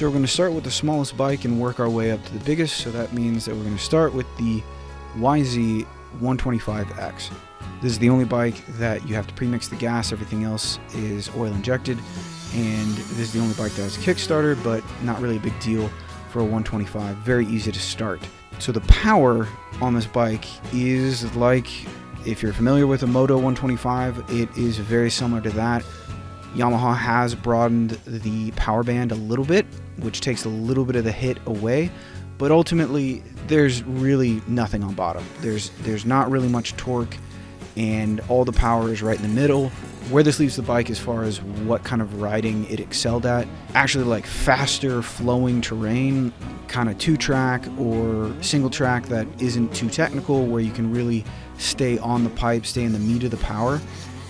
So we're going to start with the smallest bike and work our way up to the biggest. So that means that we're going to start with the YZ125X. This is the only bike that you have to premix the gas. Everything else is oil injected. And this is the only bike that has a Kickstarter, but not really a big deal for a 125. Very easy to start. So the power on this bike is like, if you're familiar with a Moto 125, it is very similar to that. Yamaha has broadened the power band a little bit, which takes a little bit of the hit away, but ultimately there's really nothing on bottom. There's not really much torque, and all the power is right in the middle. Where this leaves the bike as far as what kind of riding it excelled at, actually like faster flowing terrain, kind of 2-track or single track that isn't too technical, where you can really stay on the pipe, stay in the meat of the power.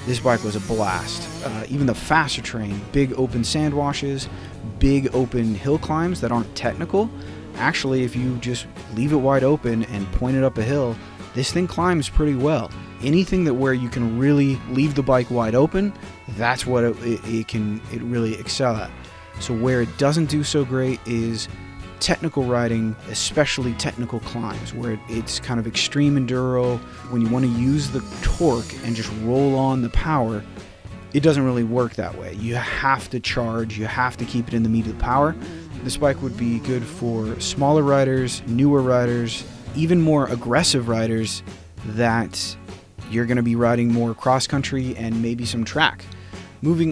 This bike was a blast. Even the faster terrain, big open sand washes, big open hill climbs that aren't technical. Actually, if you just leave it wide open and point it up a hill, this thing climbs pretty well. Anything that where you can really leave the bike wide open, that's what it really excel at. So where it doesn't do so great is technical riding, especially technical climbs, where it's kind of extreme enduro. When you want to use the torque and just roll on the power, it doesn't really work that way. You have to charge, you have to keep it in the meat of the power. This bike would be good for smaller riders, newer riders, even more aggressive riders that you're going to be riding more cross country and maybe some track. Moving